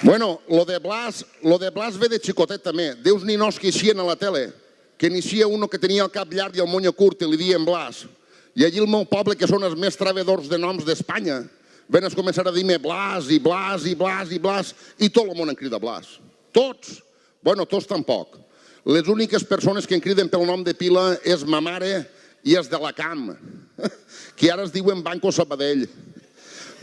Bueno, lo de Blas ve de xicotet també. Deus ninós que eixien a la tele, que n'eixia uno que tenia el cap llarg i el monyo curt i li dien Blas. I allí el meu poble, que són els més treballadors de noms d'Espanya, ven a començar a dir-me Blas i Blas i Blas i Blas, i tot el món en crida Blas. Tots. Bueno, tots tampoc. Les úniques persones que en criden pel nom de pila és ma mare i és de la Camp, que ara es diuen Banco Sabadell.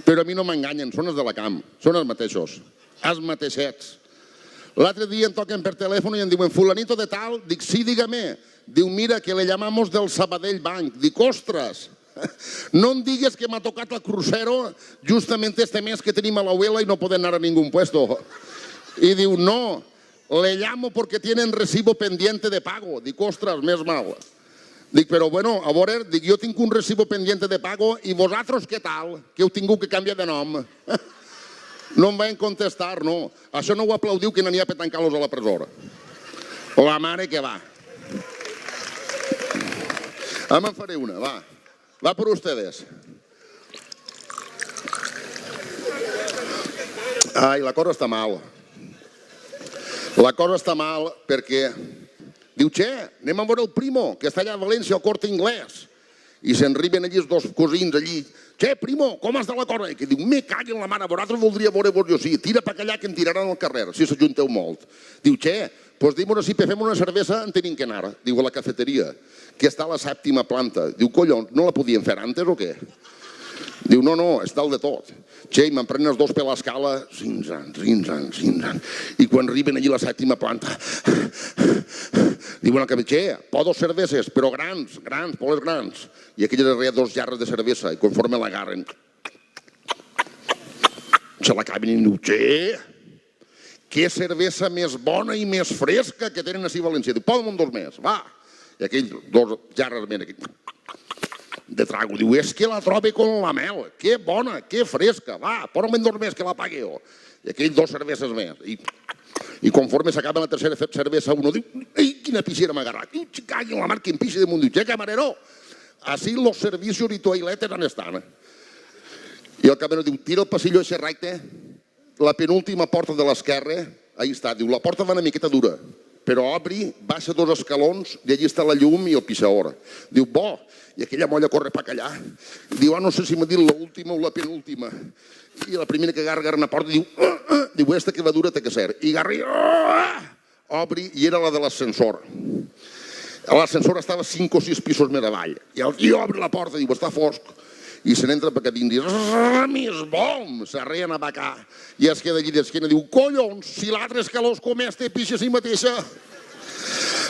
Però a mi no m'enganyen, són els de la Camp, són els mateixos, els mateixets. L'altre dia em toquen per telèfon i em diuen fulanito de tal, dic sí, dígame. Diu, mira, que le llamamos del Sabadell Bank. Dic, ostres, no em digues que m'ha tocat el crucero justament este mes que tenim a l'abuela i no poden anar a ningún puesto. I diu, no, le llamo porque tienen recibo pendiente de pago. Dic, ostres, més mal. Dic, però bueno, a veure, dic, jo tinc un recibo pendiente de pago i vosaltres què tal? Que heu tingut que canviar de nom. No em van contestar, no. Això no ho aplaudiu que n'hi ha per tancar-los a la presó. La mare que va. Ara me'n faré una, va. Va per ustedes. Ai, la cosa està mal. La cosa està mal perquè diu, che, anem a veure el primo, que està allà a València, al Corte Inglés. I se'n riben allí els dos cosins allí. Che, primo, com està la cosa? I que diu, me cagui en la mare, vosaltres voldria veure-vos jo sí. Tira per allà que em tiraran al carrer, si s'ajunteu molt. Diu, che, doncs digue'm si per fem una cervesa en tenim que anar. Diu, a la cafeteria, que està a la 7ª planta. Diu, collons, no la podien fer antes o què? Diu, no, és dalt de tot. Che, i me'n prenen els dos per l'escala, rinzant. I quan arriben allí a la 7ª planta, diuen al cap, che, dos cerveses, però grans, poles grans. I aquella darrere 2 jarres de cervesa, i conforme l'agarren, se l'acaben i diu, che, que cervesa més bona i més fresca que tenen així a València. Diu, posa'm 2 més, va. I aquell 2 jarres més, de trago, diu, és que la trobe con la mel, que bona, que fresca, va, posa'm 2 més que la pague jo. I aquell 2 cerveses més. I conforme s'acaba la tercera cervesa, uno diu, ei, quina pixera m'ha agarrat. Diu, cagui en la mar, quin pixe de munt. Diu, che, camarero, así los servicios y toiletes han estat. I el camarero diu, tira el passillo ese recte, la penúltima porta de l'esquerra, ahí està, diu, la porta va una miqueta dura, però obri, baixa 2 escalons i allí està la llum i el pixaor. Diu, bo, i aquella molla corre per callar. Diu, no sé si m'ha dit l'última o la penúltima. I la primera que agarra una porta diu, esta que va dura té que ser. I agarra, obri, i era la de l'ascensor. L'ascensor estava 5 o 6 pisos més avall. I obre la porta, diu, està fosc. I se n'entra per dins, diu, mis bom, s'arreen a vacar. I es queda allí d'esquena, diu, collons, si l'altre escaló es comés, té pixa a si mateixa.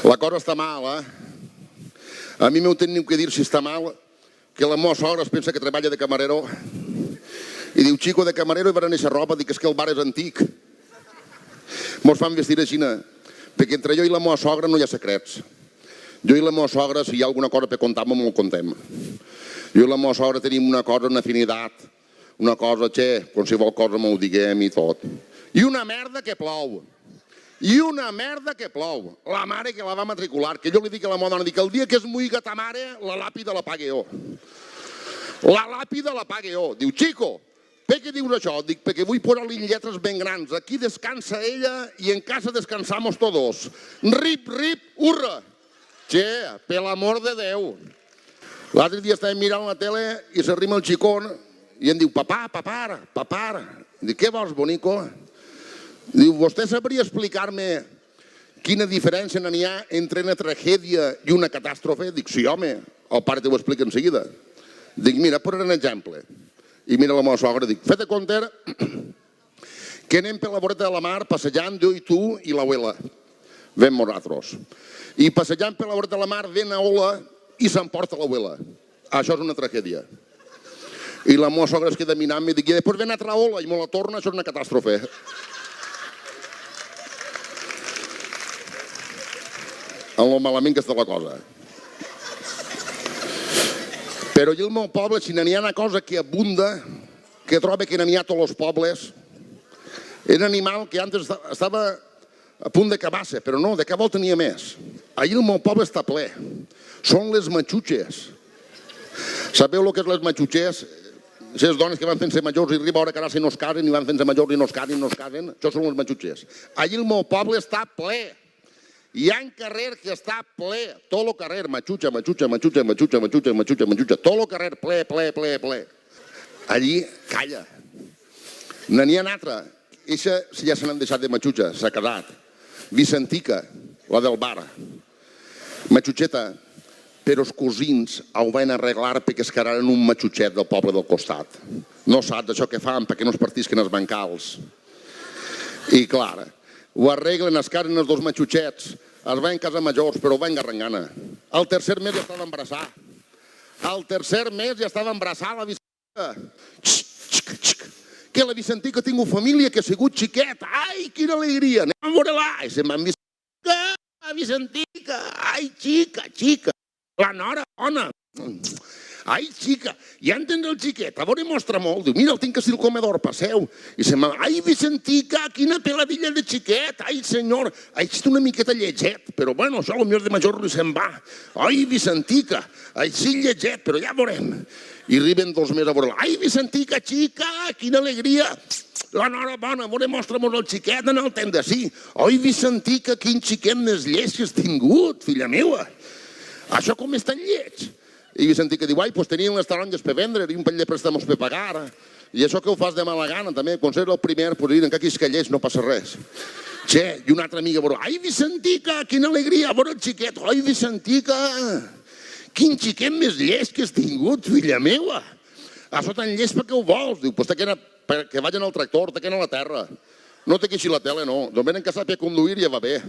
La cosa està mal, A mi m'ho teniu que dir si està mal, que la meva sogra es pensa que treballa de camarero. I diu, chico, de camarero i van néixer roba, dic, és que el bar és antic. Mos fan vestir així, perquè entre jo i la meva sogra no hi ha secrets. Jo i la meva sogra, si hi ha alguna cosa per contar, m'ho contem. Jo i la meva sogra tenim una cosa, una afinitat, una cosa, che, qualsevol cosa m'ho diguem i tot. I una merda que plou. La mare que la va matricular, que jo li dic a la meva dona, dic, el dia que es muiga ta mare, la làpida la pague jo. La làpida la pague jo. Diu, chico, per què dius això? Dic, perquè vull posar-li lletres ben grans. Aquí descansa ella i en casa descansamos todos. Rip, hurra. Che, per l'amor de Déu. L'altre dia estàvem mirant la tele i s'arrima el xicón i em diu, papà. Dic, què vols, bonico? Diu, vostè sabria explicar-me quina diferència n'hi ha entre una tragèdia i una catàstrofe? Dic, sí, home, el pare t'ho explica en seguida. Dic, mira, posaré un exemple. I mira la meva sogra, dic, fes de compte que anem per la voreta de la mar passejant jo i tu i l'abuela. Ven nosaltres. I passejant per la voreta de la mar ven a ola i s'emporta l'abuela. Això és una tragèdia. I la meva sogra es queda mirant-me i dic, i després ven altra ola i me la torna, això és una catàstrofe. En lo malament que està la cosa. Però allà al meu poble, si n'hi ha una cosa que abunda, que troba que n'hi ha a tots els pobles, era un animal que antes estava a punt de cabassa, però no, de cada volta n'hi ha més. Allà al meu poble està ple. Són les matxutxes. Sabeu el que és les matxutxes? les dones que van fent-se majors i arriba hora que ara si no es casen i van fent-se majors i no es casen, això són els matxutxers. Allí el meu poble està ple. Hi ha un carrer que està ple, tot el carrer, matxutxa, tot el carrer ple. Allí, calla. N'hi ha una altra, eixa ja se n'han deixat de matxutxa, s'ha quedat. Vicentica, la del bar. Matxutxeta, però els cosins ho van arreglar perquè es quedaren un matxutxet del poble del costat. No saps això que fan perquè no es partisquen els bancals. I clar, ho arreglen, es casen els dos matxutxets, es van casar majors, però ho van garrangana. Al tercer mes ja estava embarassada. La Vicentica. Que la Vicentica ha tingut família, que ha sigut xiquet. Ai, quina alegria, anem a veure-la. I se'n van Vicentica, ai, xica. La nora, dona. Ai, xica, ja entens el xiquet, a veure mostra molt. Diu, mira, el tinc així al comedor, passeu. I se'n va, ai, Vicentica, quina peladilla de xiquet. Ai, senyor, ai, està una miqueta lletget, però bueno, això potser de major li se'n va. Ai, Vicentica, ai, sí, lletget, però ja veurem. I arriben 2 mesos a veure-la. Ai, Vicentica, xica, quina alegria. La nora bona, a veure, mostra-mos el xiquet en el temps d'ací. Ai, Vicentica, quin xiquet més lleig que has tingut, filla meva. Això com és tan lleig? I Vicentica diu, ai, doncs tenien les taronges per vendre i un parell de préstamos per pagar. I això que ho fas de mala gana, també, quan ser el primer, doncs dir, encara que és que lleig, no passa res. Che, i una altra amiga, ai, Vicentica, quina alegria, a veure el xiquet. Ai, Vicentica, quin xiquet més lleig que has tingut, filla meva. Això tan lleig per què ho vols? Diu, doncs que vagin al tractor, te queden a la terra. No te queixi la tele, no. Només que sàpiga conduir ja va bé.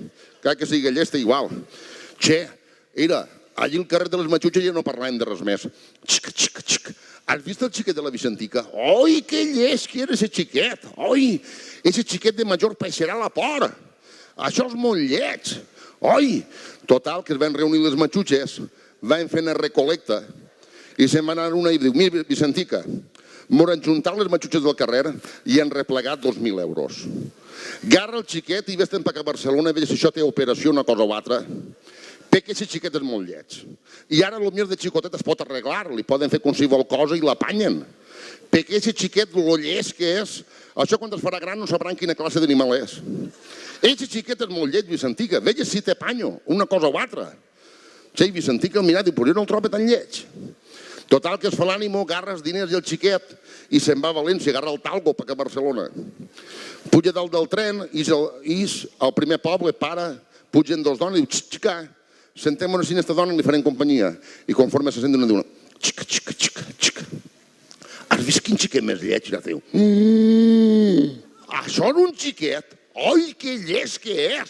Cal que sigui lleig, està igual. Che, mira, allí al carrer de les Matxutxes ja no parlàvem de res més. Xic. Has vist el xiquet de la Vicentica? Oi, que lleig que era ese xiquet. Oi, ese xiquet de major paixerà la por. Això és molt lleig. Oi, total, que es van reunir les Matxutxes, van fer una recolecta i se'n van anar una i diu, mira, Vicentica, m'han juntat les Matxutxes del carrer i han replegat 2.000 euros. Garra el xiquet i vés-te'n per a Barcelona i veig si això té operació una cosa o altra. Perquè aquest xiquet és molt lleig. I ara el de xicotet es pot arreglar, li poden fer qualsevol cosa i l'apanyen. Perquè aquest xiquet, el lleig que és, això quan es farà gran no sabran quina classe d'animal és. Aquest xiquet és molt lleig, Vicentica, veig si té panyo, una cosa o altra. Sí, Vicentica el mirat, diu, però jo no el trobo tan lleig. Total, que es fa l'ànimo, agarra els diners i el xiquet i se'n va a València, agarra el talgo per a Barcelona. Puja dalt del tren i al primer poble para, pugen 2 dones i diu, xica, sentem-nos així aquesta dona i li farem companyia. I conforme se senten una diu, xica. Has vist quin xiquet més lleig? I la diu, això és un xiquet? Oi, que lleig que és!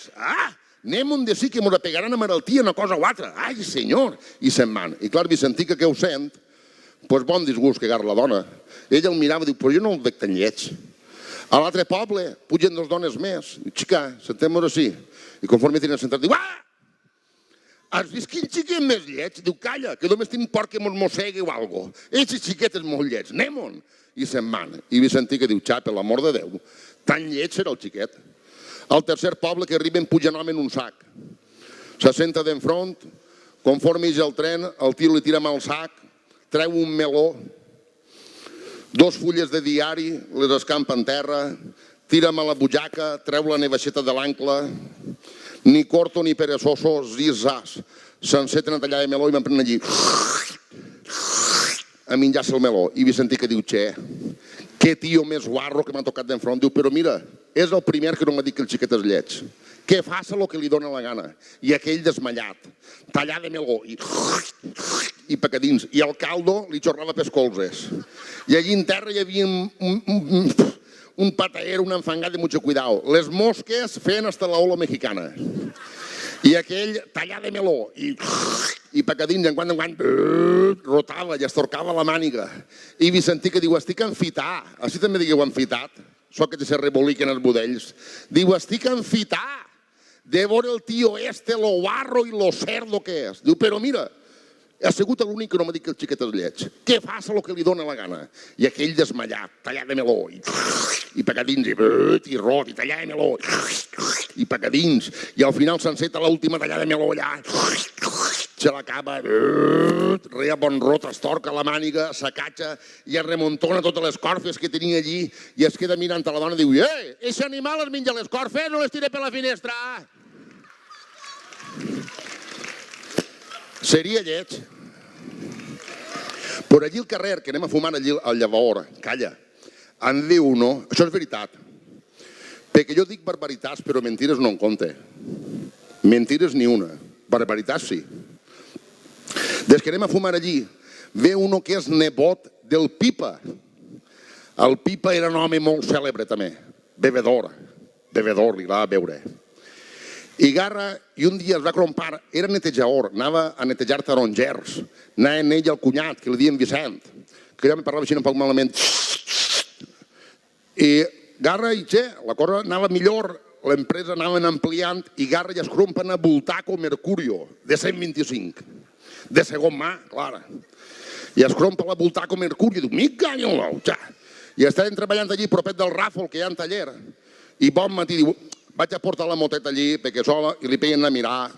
Anem on de sí que m'ho pegaran a malaltia una cosa o altra. Ai, senyor! I se'n van. I clar, Vicentica, que ho sent, doncs bon disgust que agarra la dona. Ella el mirava i diu, però jo no el veig tan lleig. A l'altre poble pugen 2 dones més. Xica, sentem-nos així. I conforme tenen sentat, diu, has vist quin xiquet més lleig? Diu, calla, que només tinc por que mos mossegui o algo. Eixe xiquet és molt lleig, anem-on. I se'n van. I Vicentica diu, xa, per l'amor de Déu, tan lleig serà el xiquet. Al tercer poble que arriben puja un home en un sac. Se senta d'enfront, conforme és el tren, el tio li tira amb el sac, treu un meló, 2 fulles de diari, les escampa en terra, tira amb la butxaca, treu la nevaixeta de l'ancle, ni corto ni perezoso, zis-zas. S'enceten a tallar el meló i van prenent allí a menjar-se el meló. I Vicentica diu, che, que tio més guarro que m'ha tocat d'enfront. Diu, però mira, és el primer que no m'ha dit que el xiquet és lleig. Que faça el que li dóna la gana. I aquell desmallat, tallar de meló i pecadins. I el caldo li xorrava pels colzes. I allí en terra hi havia un pataero, un enfangat de mucho cuidado. Les mosques feien hasta la ola mexicana. I aquell tallar de meló i pecadins, en quant rotava i estorcava la màniga. I Vicentica diu, estic enfitat. Així també digueu enfitat. Això que se reboliquen els budells. Diu, estic enfitat de veure el tio lo guarro i lo cerdo que és. Diu, però mira, ha sigut l'únic que no m'ha dit que el xiquet és lleig. Que faça el que li dóna la gana. I aquell desmallat, tallar de meló, i pecadins, i rot, i tallar de meló, i pecadins. I al final s'enceta l'última tallada de meló allà. se l'acaba, reia bon rot, es torca la màniga, s'acatxa i es remuntona totes les corfes que tenia allí i es queda mirant a la dona i diu: «Eixe animal es menja les corfes, no les tira per la finestra!» Seria lleig. Per allí al carrer, que anem a fumar allí al Llavor, calla, en diu uno, això és veritat, perquè jo dic barbaritats, però mentires no en compte. Mentires ni una, barbaritats sí. Des que anem a fumar allí, ve uno que és nebot del Pipa. El Pipa era un home molt cèlebre també, bevedor, li agrada beure. I garra, i un dia es va crompar, era netejador, anava a netejar tarongers, anava amb ell el cunyat, que li diuen Vicent, que ja me parlava així un poc malament. I garra, i la cosa anava millor, l'empresa anaven ampliant, i garra ja es crompen a Bultaco Mercurio, de 125, de segon mà, clar. I es crompa la Bultaco Mercurio, i diu, mica, i estaven treballant allí propet del Ràfol, que hi ha un taller, i bon matí diu, vaig a portar la moteta allí, perquè sola, i li peguen a mirar.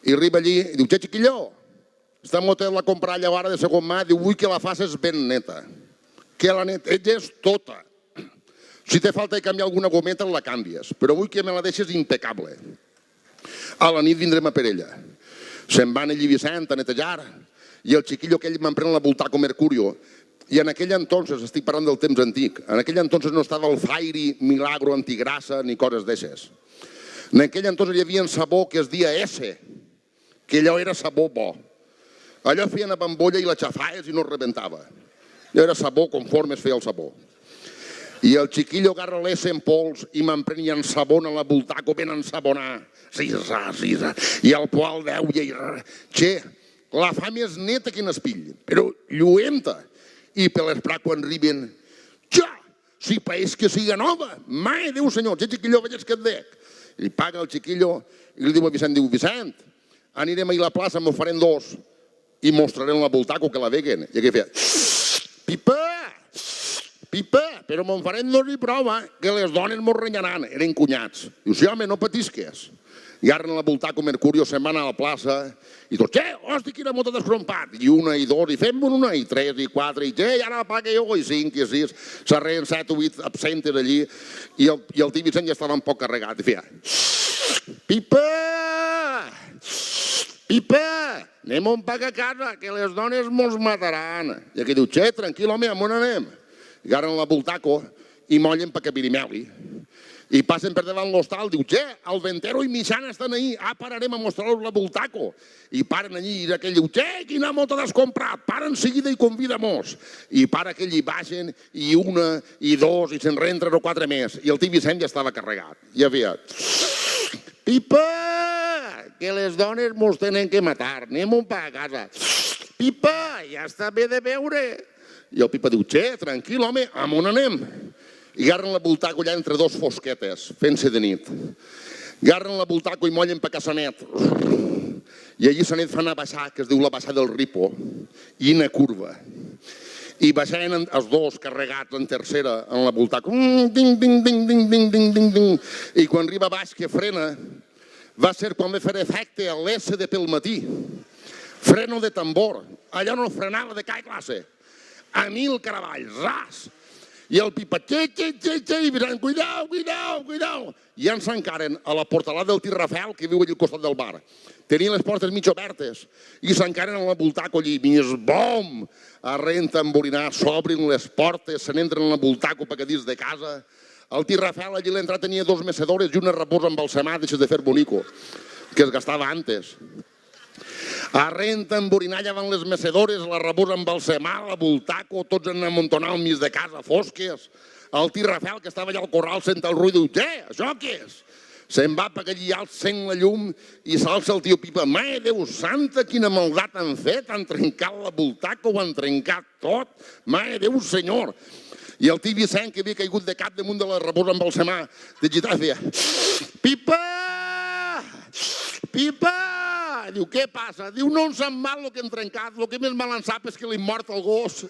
I arriba allí i diu, chiquillo, esta moteta la comprà llavors de segon mà, diu, vull que la facis ben neta. Que la neteges tota. Si te falta de canviar alguna gometa, la canvies, però vull que me la deixes impecable. A la nit vindrem a per ella. Se'n van allí Vicent a netejar, i el xiquillo aquell m'emprèn la Bultaco Mercurio. I en aquell entonces, estic parlant del temps antic, en aquell entonces no estava el Fairy, Milagro, Antigrasa, ni coses d'aixes. En aquell entonces hi havia un sabó que es dia S, que allò era sabó bo. Allò feien a bambolla i la xafaes i no es rebentava. Allò era sabó conforme es feia el sabó. I el xiquillo agarra l'S en pols i m'emprèn i ensabona la Bultaco ben ensabonar. Sisa. I el poal d'eulla i... Che, la fa més neta que en espill, però lluenta. I per l'esperar quan arriben, si pareix que siga nova, mai, Déu senyor, xiquillo, veies que et dec. I paga el xiquillo i li diu a Vicent, Vicent, anirem ahir a la plaça, m'ho farem dos i mostrarem la Bultaco que la veguen. I aquí feia, pipa, però me'n farem dos i prova, que les dones mos renyaran. Eren cunyats. Diu, sí, home, no patisques. I ara en la Bultaco Mercurio se'n van a la plaça i tots, hosti, quina moto t'has crompat? I una, i dos, i fem una, i tres, i quatre, i i ara la paga jo, i cinc, i sis. S'arreen 7 o 8 absentes allí, i el tio Vicent ja estava un poc carregat, i feia, pipa, anem on paga a casa, que les dones mos mataran. I aquí diu, tranquil, home, on anem? I ara en la Bultaco, i mollen pa Capirimeli. I passen per davant l'hostal, diu, el Ventero i Mitjana estan ahí, pararem a mostrar-los la Bultaco. I paren allí, i aquell diu, quina moto t'has comprat? Paren seguida i convida-mos. I para aquell i baixen, i una, i dos, i se'n reen 3 o 4 més. I el tio Vicent ja estava carregat. I havia, pipa, que les dones mos tenen que matar, anem un pa a casa. Pipa, ja està bé de veure. I el Pipa diu, tranquil, home, on anem? I agarren la Bultaco allà entre 2 fosquetes, fent-se de nit. Agarren la Bultaco i mollen per Cassanet. I allí Sanet fa una baixada que es diu la baixada del Ripo, i una curva. I baixaven els dos carregats en tercera en la Bultaco. I quan arriba baix que frena, va ser quan va fer efecte a l'S de pel matí. Freno de tambor. Allò no frenava de cada classe. A 1000 caravalls, ras. I el Pipa, i mirant, cuidao. I ens encaren a la portalada del Tirrafel, que viu allà al costat del bar. Tenien les portes mig obertes i s'encaren a la Bultaco allí. Més bom! Arren tamborinar, s'obrin les portes, se n'entren a la Bultaco perquè dins de casa. Al Tirrafel allí l'entrada tenia 2 mecedores i una rabosa embalsamada, deixes de fer bonico, que es gastava antes. Arren tamborinar llevant les mecedores, la rabosa embalsamada, la Bultaco, tots en amuntonat al mig de casa, fosques. El Tirrafel, que estava allà al corral, senta el ruï, diu, això què és? Se'n va per allí alt, sent la llum, i s'alça el tio Pipa. Mare Déu santa, quina maldat han fet, han trencat la Bultaco, ho han trencat tot. Mare Déu senyor. I el tio Vicent, que havia caigut de cap damunt de la rabosa embalsamada, de gitar, feia, Pipa! Diu, què passa? Diu, no em sap mal el que hem trencat, el que més mal em sap és que li mort el gos.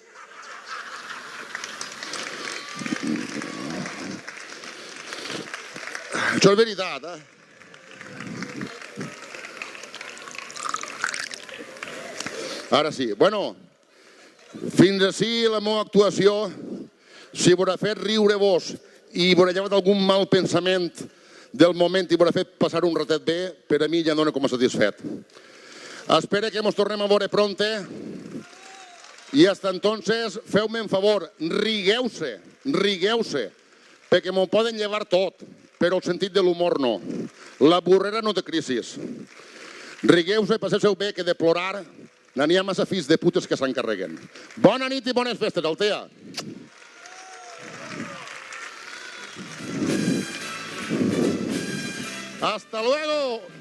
Això és veritat, Ara sí. Bueno, fins ací la meva actuació. Si m'haurà fet riure-vos i m'haurà llevat algun mal pensament del moment i m'haurà fet passar un ratet bé, per a mi ja dona com a satisfet. Espero que ens tornem a veure pronte i hasta entonces feu-me un favor, rigueu-se, perquè m'ho poden llevar tot, però el sentit de l'humor no. La burrera no té crisis. Rigueu-se, passeu-se bé, que de plorar n'hi ha massa fills de putes que s'encarreguen. Bona nit i bones festes, Altea. ¡Hasta luego!